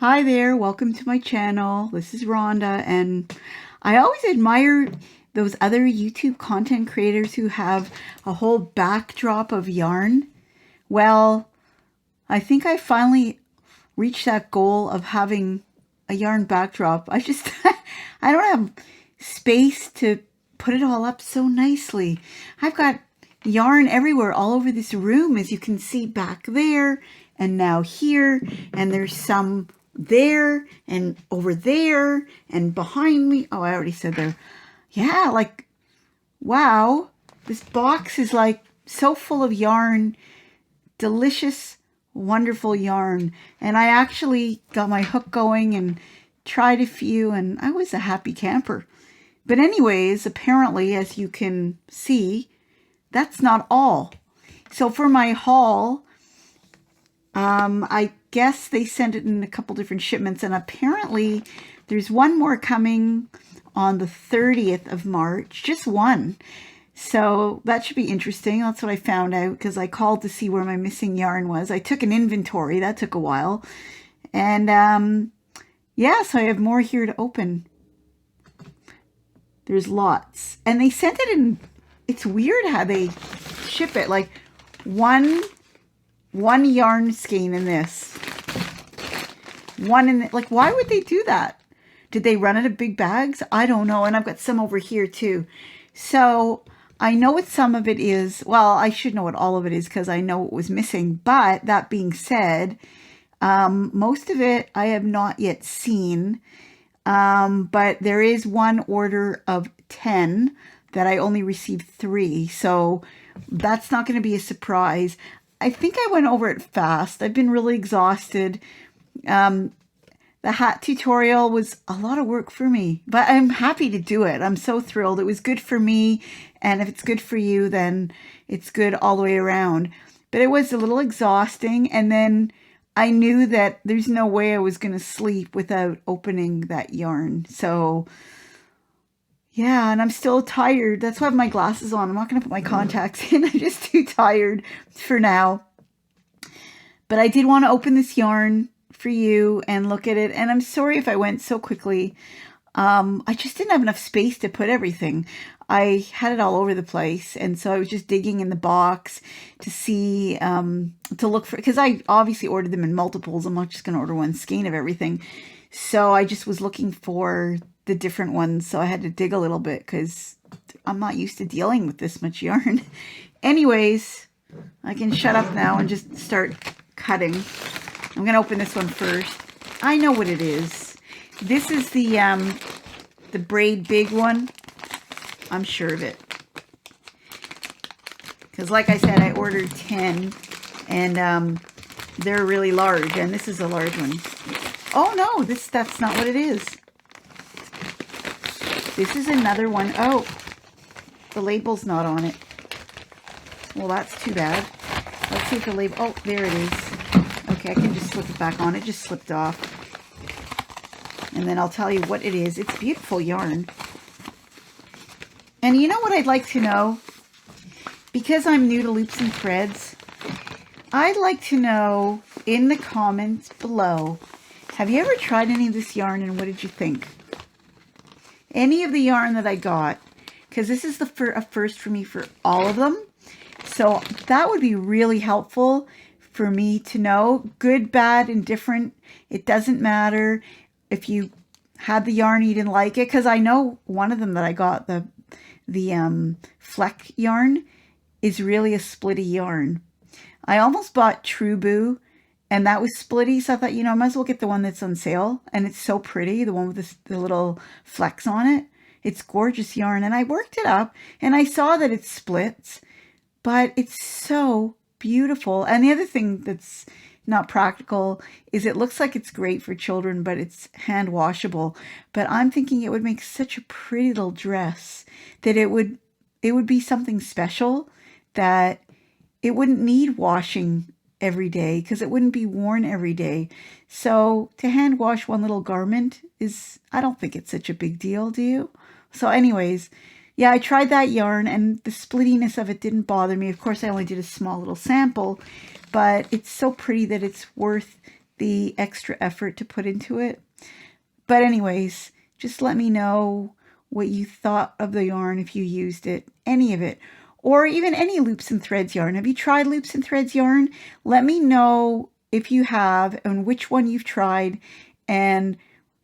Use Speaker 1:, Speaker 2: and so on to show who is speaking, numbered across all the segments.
Speaker 1: Hi there, welcome to my channel. This is Rhonda, and I always admire those other YouTube content creators who have a whole backdrop of yarn. Well, I think I finally reached that goal of having a yarn backdrop. I just, I don't have space to put it all up so nicely. I've got yarn everywhere, all over this room, as you can see back there, and now here, and there's some there and over there and behind me. Oh, I already said there. Yeah, like, wow, this box is like so full of yarn, delicious, wonderful yarn. And I actually got my hook going and tried a few, and I was a happy camper. But anyways, apparently, as you can see, that's not all. So for my haul, I guess they sent it in a couple different shipments, and apparently there's one more coming on the 30th of March, just one. So that should be interesting. That's what I found out because I called to see where my missing yarn was. I took an inventory. That took a while. And yeah, so I have more here to open. There's lots. And they sent it in, it's weird how they ship it. Like one yarn skein in this. One in, like, why would they do that? Did they run out of big bags? I don't know. And I've got some over here too. So I know what some of it is. Well, I should know what all of it is because I know what was missing. But that being said, most of it I have not yet seen. But there is one order of 10 that I only received 3. So that's not going to be a surprise. I think I went over it fast. I've been really exhausted. The hat tutorial was a lot of work for me, but I'm happy to do it. I'm so thrilled. It was good for me, and if it's good for you, then it's good all the way around. But it was a little exhausting, and then I knew that there's no way I was going to sleep without opening that yarn. So yeah, and I'm still tired. That's why I have my glasses on. I'm not going to put my contacts in. I'm just too tired for now. But I did want to open this yarn for you and look at it. And I'm sorry if I went so quickly. I just didn't have enough space to put everything. I had it all over the place. And so I was just digging in the box to see, to look for, because I obviously ordered them in multiples. I'm not just going to order one skein of everything. So I just was looking for the different ones. So I had to dig a little bit because I'm not used to dealing with this much yarn. Anyways, I can shut up now and just start cutting. I'm going to open this one first. I know what it is. This is the Braid Big one. I'm sure of it. Because like I said, I ordered 10 and they're really large, and this is a large one. Oh no, that's not what it is. This is another one. Oh, the label's not on it. Well, that's too bad. Let's see if the label, oh, there it is. Okay, I can just slip it back on. It just slipped off. And then I'll tell you what it is. It's beautiful yarn. And you know what I'd like to know? Because I'm new to loops and threads, I'd like to know in the comments below, have you ever tried any of this yarn and what did you think? Any of the yarn that I got, because this is a first for me for all of them. So that would be really helpful for me to know. Good, bad, indifferent. It doesn't matter if you had the yarn you didn't like it, because I know one of them that I got, the Fleck yarn, is really a splitty yarn. I almost bought True Boo, and that was splitty, so I thought, you know, I might as well get the one that's on sale. And it's so pretty, the one with the little flecks on it. It's gorgeous yarn, and I worked it up, and I saw that it splits, but it's so beautiful. And the other thing that's not practical is it looks like it's great for children, but it's hand washable. But I'm thinking it would make such a pretty little dress that it would be something special, that it wouldn't need washing every day because it wouldn't be worn every day. So to hand wash one little garment is, I don't think it's such a big deal, do you? So anyways, yeah, I tried that yarn and the splittiness of it didn't bother me. Of course, I only did a small little sample, but it's so pretty that it's worth the extra effort to put into it. But anyways, just let me know what you thought of the yarn if you used it, any of it, or even any loops and threads yarn. Have you tried loops and threads yarn? Let me know if you have and which one you've tried, and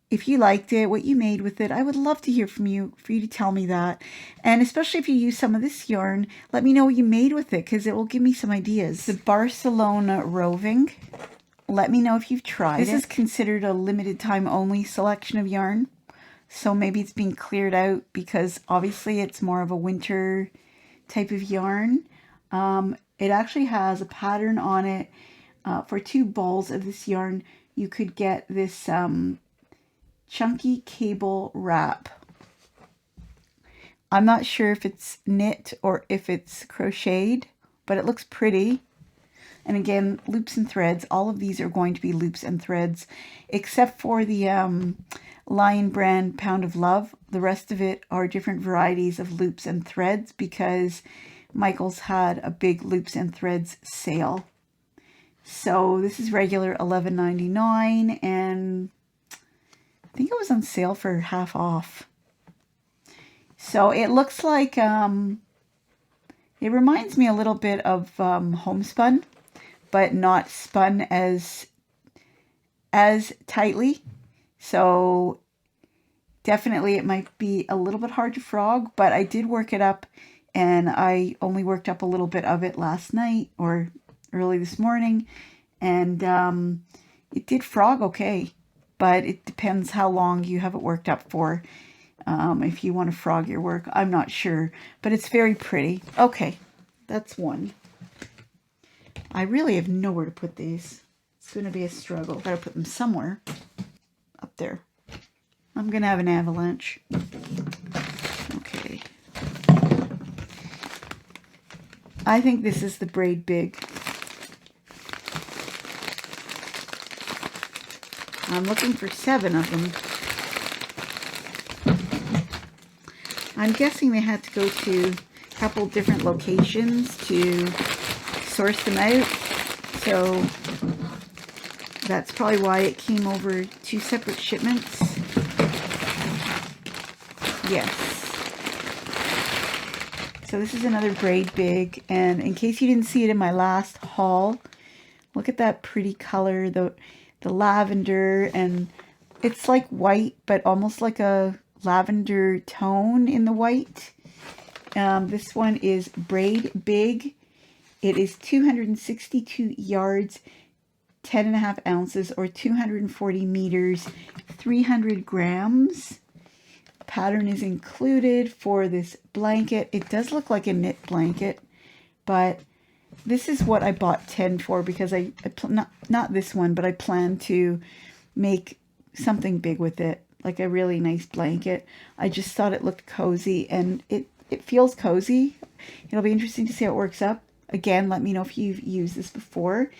Speaker 1: if you liked it, what you made with it. I would love to hear from you, for you to tell me that. And especially if you use some of this yarn, let me know what you made with it, because it will give me some ideas. The Barcelona roving. Let me know if you've tried it. This is considered a limited time only selection of yarn. So maybe it's being cleared out because obviously it's more of a winter type of yarn. It actually has a pattern on it. For 2 balls of this yarn, you could get this chunky cable wrap. I'm not sure if it's knit or if it's crocheted, but it looks pretty. And again, loops and threads. All of these are going to be loops and threads, except for the Lion brand Pound of Love. The rest of it are different varieties of loops and threads because Michael's had a big loops and threads sale. So this is regular $11.99, and I think it was on sale for half off. So it looks like, it reminds me a little bit of homespun, but not spun as tightly. So definitely it might be a little bit hard to frog, but I did work it up, and I only worked up a little bit of it last night or early this morning, and it did frog okay, but it depends how long you have it worked up for. If you want to frog your work, I'm not sure, but it's very pretty. Okay, that's one. I really have nowhere to put these. It's going to be a struggle. Got to put them somewhere. Up there. I'm going to have an avalanche. Okay. I think this is the Braid Big. I'm looking for 7 of them. I'm guessing they had to go to a couple different locations to source them out, so that's probably why it came over 2 separate shipments. Yes. So this is another Braid Big, and in case you didn't see it in my last haul, look at that pretty color, the lavender, and it's like white, but almost like a lavender tone in the white. This one is Braid Big. It is 262 yards, 10.5 ounces, or 240 meters, 300 grams. Pattern is included for this blanket. It does look like a knit blanket, but this is what I bought 10 for, because not this one, but I plan to make something big with it, like a really nice blanket. I just thought it looked cozy, and it feels cozy. It'll be interesting to see how it works up. Again, let me know if you've used this before.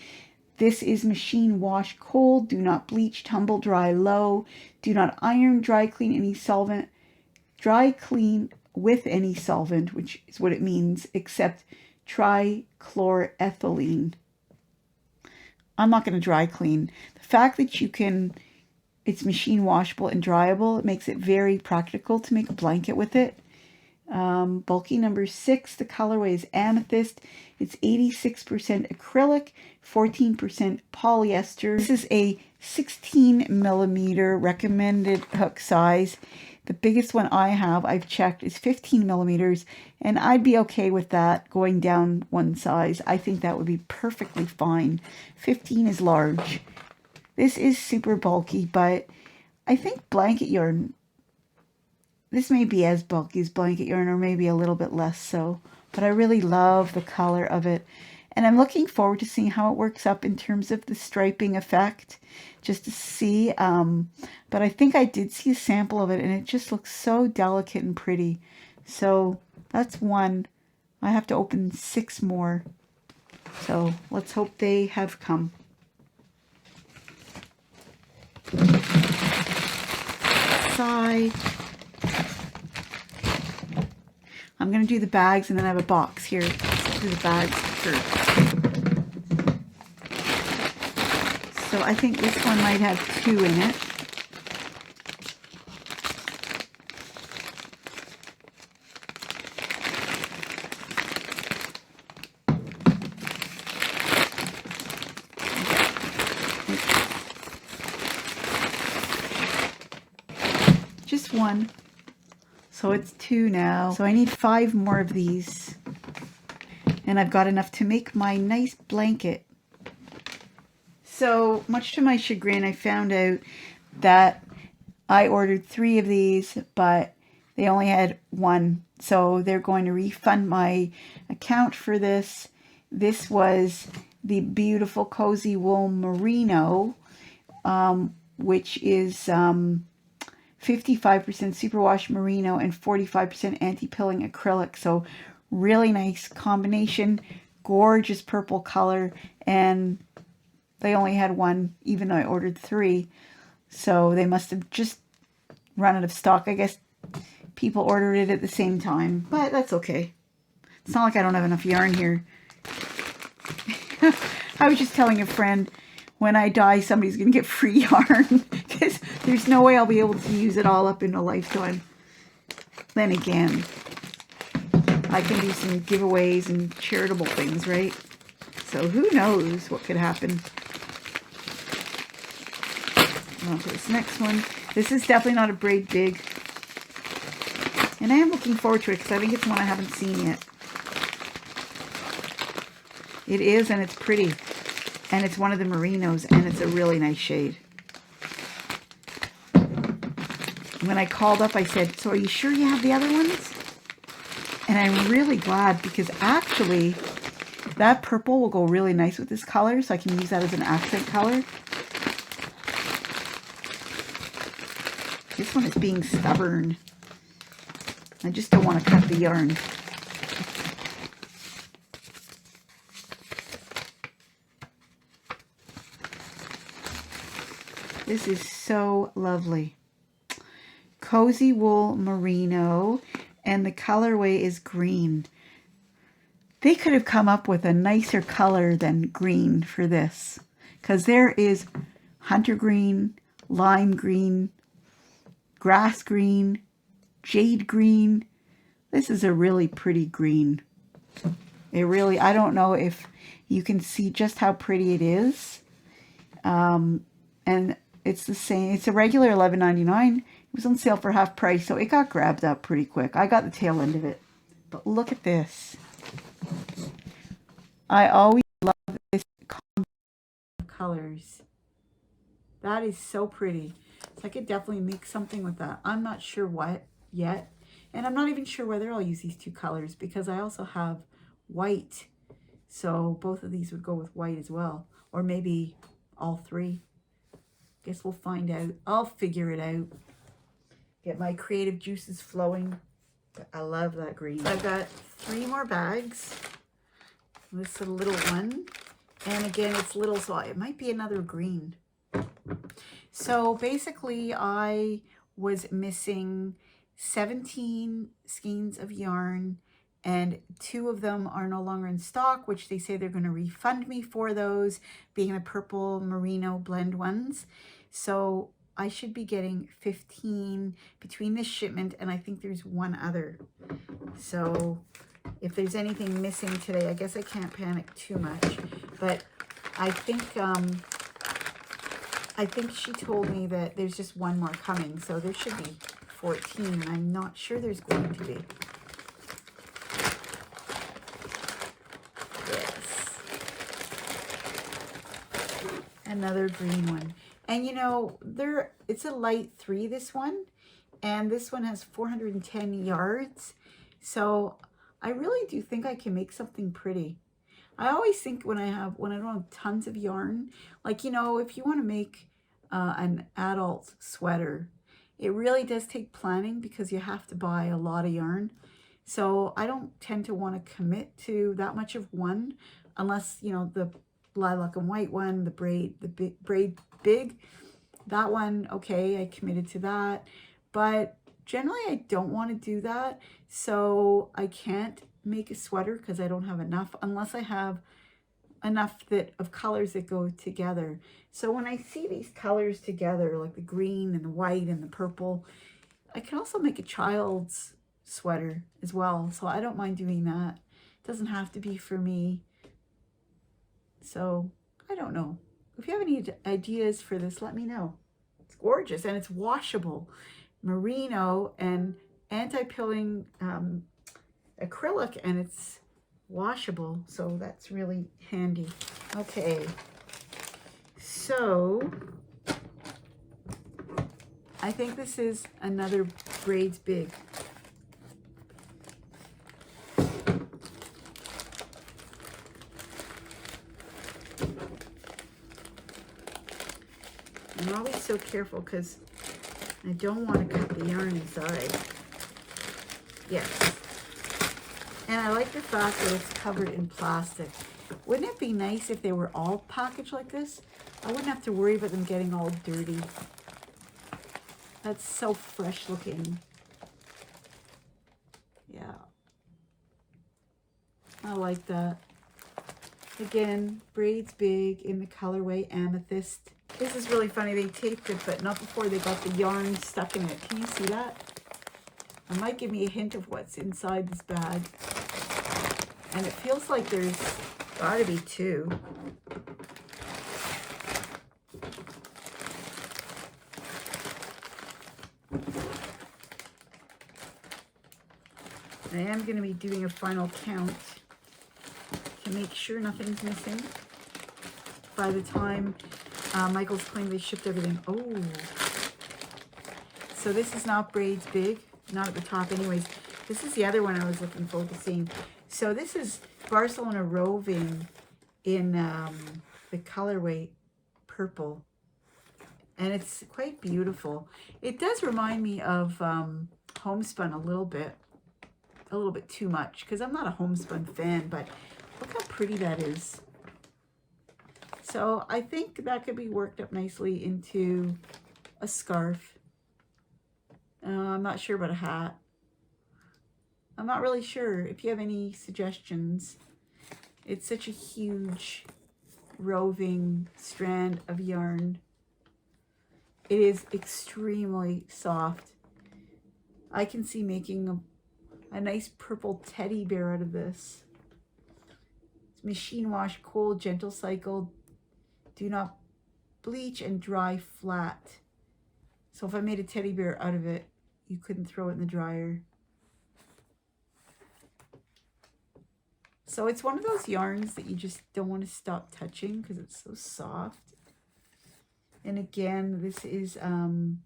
Speaker 1: This is machine wash cold. Do not bleach, tumble dry low. Do not iron, dry clean any solvent. Dry clean with any solvent, which is what it means, except trichloroethylene. I'm not going to dry clean. The fact that it's machine washable and dryable, it makes it very practical to make a blanket with it. Bulky number 6, the colorway is Amethyst. It's 86% acrylic, 14% polyester. This is a 16 millimeter recommended hook size. The biggest one I have, I've checked, is 15 millimeters, and I'd be okay with that going down one size. I think that would be perfectly fine. 15 is large. This is super bulky, but I think blanket yarn, this may be as bulky as blanket yarn, or maybe a little bit less so, but I really love the color of it. And I'm looking forward to seeing how it works up in terms of the striping effect, just to see. But I think I did see a sample of it, and it just looks so delicate and pretty. So that's one. I have to open 6 more. So let's hope they have come. Side. I'm going to do the bags, and then I have a box here. Let's do the bags first. So So I think this one might have 2 in it. Just 1. So it's 2 now. So I need 5 more of these. And I've got enough to make my nice blanket. So much to my chagrin, I found out that I ordered 3 of these, but they only had 1. So they're going to refund my account for this. This was the beautiful Cozy Wool Merino, which is 55% superwash merino and 45% anti-pilling acrylic. So really nice combination, gorgeous purple color, and they only had 1, even though I ordered 3. So they must have just run out of stock. I guess people ordered it at the same time, but that's okay. It's not like I don't have enough yarn here. I was just telling a friend, when I die, somebody's going to get free yarn because there's no way I'll be able to use it all up in a lifetime. Then again, I can do some giveaways and charitable things, right? So who knows what could happen. On to this next one. This is definitely not a Braid Big. And I am looking forward to it because I think it's one I haven't seen yet. It is, and it's pretty. And it's one of the merinos, and it's a really nice shade. When I called up, I said, so are you sure you have the other ones? And I'm really glad because actually that purple will go really nice with this color, so I can use that as an accent color. This one is being stubborn. I just don't want to cut the yarn. This is so lovely. Cozy Wool Merino, and the colorway is green. They could have come up with a nicer color than green for this, because there is hunter green, lime green, grass green, jade green. This is a really pretty green. It really, I don't know if you can see just how pretty it is. And it's the same, it's a regular $11.99. It was on sale for half price, so it got grabbed up pretty quick. I got the tail end of it. But look at this. I always love this combination of colors. That is so pretty. So I could definitely make something with that. I'm not sure what yet. And I'm not even sure whether I'll use these 2 colors because I also have white. So both of these would go with white as well. Or maybe all 3. Guess we'll find out. I'll figure it out. Get my creative juices flowing. I love that green. I've got 3 more bags. This is a little one. And again, it's little, so it might be another green. So basically, I was missing 17 skeins of yarn, and 2 of them are no longer in stock, which they say they're going to refund me for those, being the purple merino blend ones. So I should be getting 15 between this shipment, and I think there's 1 other. So if there's anything missing today, I guess I can't panic too much. But I think she told me that there's just 1 more coming, so there should be 14, and I'm not sure there's going to be. Yes. Another green one. And you know, it's a light 3, this one, and this one has 410 yards. So I really do think I can make something pretty. I always think when I don't have tons of yarn, like, you know, if you want to make an adult sweater, it really does take planning because you have to buy a lot of yarn. So I don't tend to want to commit to that much of one, unless, you know, the lilac and white one, the braid big, that one, okay, I committed to that. But generally I don't want to do that. So I can't make a sweater because I don't have enough, unless I have enough that of colors that go together. So when I see these colors together, like the green and the white and the purple, I can also make a child's sweater as well. So I don't mind doing that. It doesn't have to be for me. So I don't know. If you have any ideas for this, let me know. It's gorgeous and it's washable. Merino and anti-pilling acrylic, and it's washable, so that's really handy. Okay, so I think this is another Braid Big. I'm always so careful because I don't want to cut the yarn inside. Yes. And I like the fact that it's covered in plastic. Wouldn't it be nice if they were all packaged like this? I wouldn't have to worry about them getting all dirty. That's so fresh looking. Yeah. I like that. Again, Braid's Big in the colorway Amethyst. This is really funny. They taped it, but not before they got the yarn stuck in it. Can you see that? It might give me a hint of what's inside this bag. And it feels like there's got to be two. I am going to be doing a final count to make sure nothing's missing by the time Michael's claimed they shipped everything. Oh, so this is not Braid's Big, not at the top anyways. This is the other one I was looking forward to seeing. So this is Barcelona Roving in the colorway purple, and it's quite beautiful. It does remind me of homespun a little bit too much, because I'm not a homespun fan, but look how pretty that is. So I think that could be worked up nicely into a scarf. I'm not sure about a hat. I'm not really sure. If you have any suggestions. It's such a huge roving strand of yarn. It is extremely soft. I can see making a nice purple teddy bear out of this. It's machine wash, cold, gentle cycle. Do not bleach and dry flat. So if I made a teddy bear out of it, you couldn't throw it in the dryer. So it's one of those yarns that you just don't want to stop touching because it's so soft. And again, this is 93%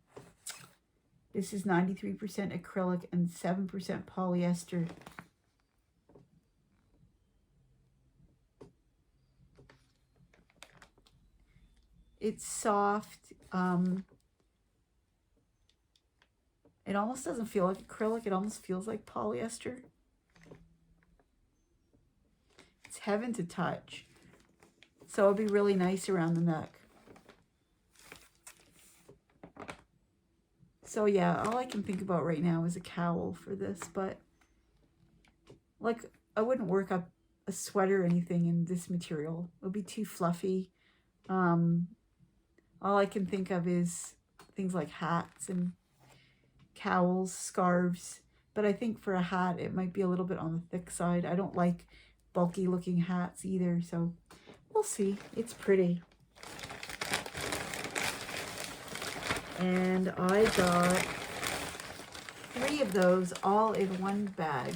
Speaker 1: acrylic and 7% polyester. It's soft. It almost doesn't feel like acrylic. It almost feels like polyester. It's heaven to touch. So it'll be really nice around the neck. So yeah, all I can think about right now is a cowl for this, but like I wouldn't work up a sweater or anything in this material. It would be too fluffy. All I can think of is things like hats and cowls, scarves, but I think for a hat it might be a little bit on the thick side. I don't like bulky looking hats either, so we'll see. It's pretty. And I got 3 of those all in one bag.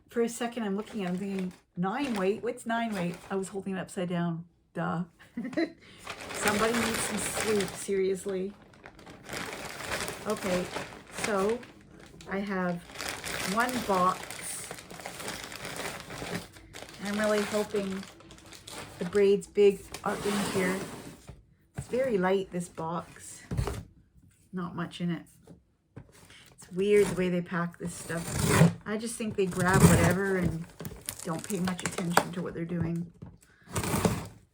Speaker 1: For a second, I'm looking at it thinking, 9 weight? What's 9 weight? I was holding it upside down. Duh. Somebody needs some sleep, seriously. Okay, so I have 1 box. I'm really hoping the Braids Big are in here. It's very light, this box. Not much in it. It's weird the way they pack this stuff. I just think they grab whatever and don't pay much attention to what they're doing.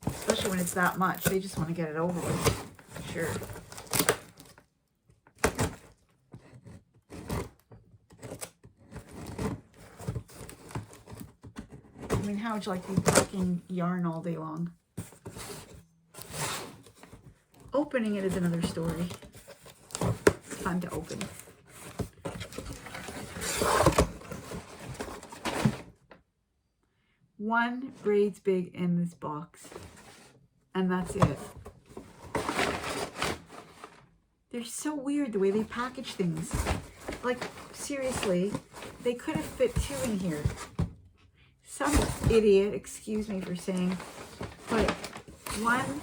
Speaker 1: Especially when it's that much. They just want to get it over with. Sure. mean, how would you like to be packing yarn all day long? Opening it is another story. It's fun to open. One Braid Big in this box, and that's it. They're so weird the way they package things. Like, seriously, they could have fit 2 in here. Some idiot, excuse me for saying, put 1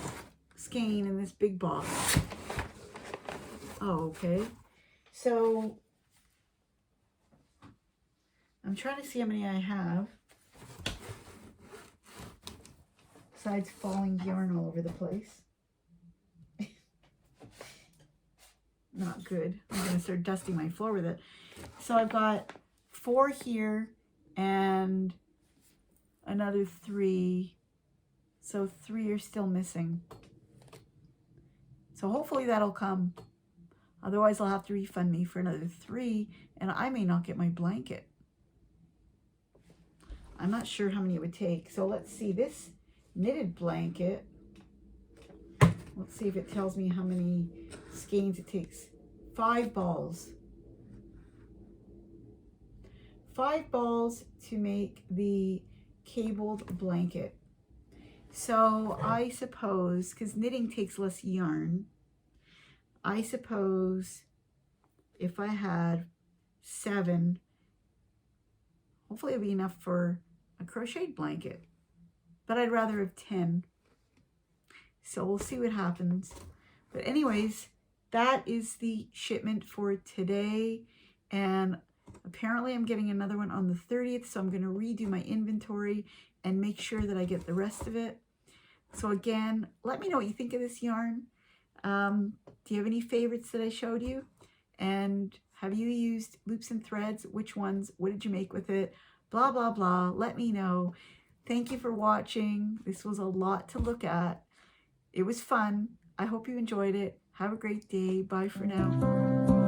Speaker 1: skein in this big box. Oh, okay. So, I'm trying to see how many I have. Besides falling yarn all over the place. Not good. I'm going to start dusting my floor with it. So I've got 4 here and another 3. So 3 are still missing. So hopefully that'll come. Otherwise I'll have to refund me for another 3 and I may not get my blanket. I'm not sure how many it would take. So let's see this knitted blanket. Let's see if it tells me how many skeins it takes. 5 balls. 5 balls to make the cabled blanket. So I suppose, because knitting takes less yarn, I suppose if I had 7, hopefully it'll be enough for a crocheted blanket. But I'd rather have 10. So we'll see what happens. But anyways, that is the shipment for today. And apparently I'm getting another one on the 30th. So I'm going to redo my inventory and make sure that I get the rest of it. So again, let me know what you think of this yarn. Do you have any favorites that I showed you? And have you used loops and threads? Which ones? What did you make with it? Blah, blah, blah. Let me know. Thank you for watching. This was a lot to look at. It was fun. I hope you enjoyed it. Have a great day. Bye for now.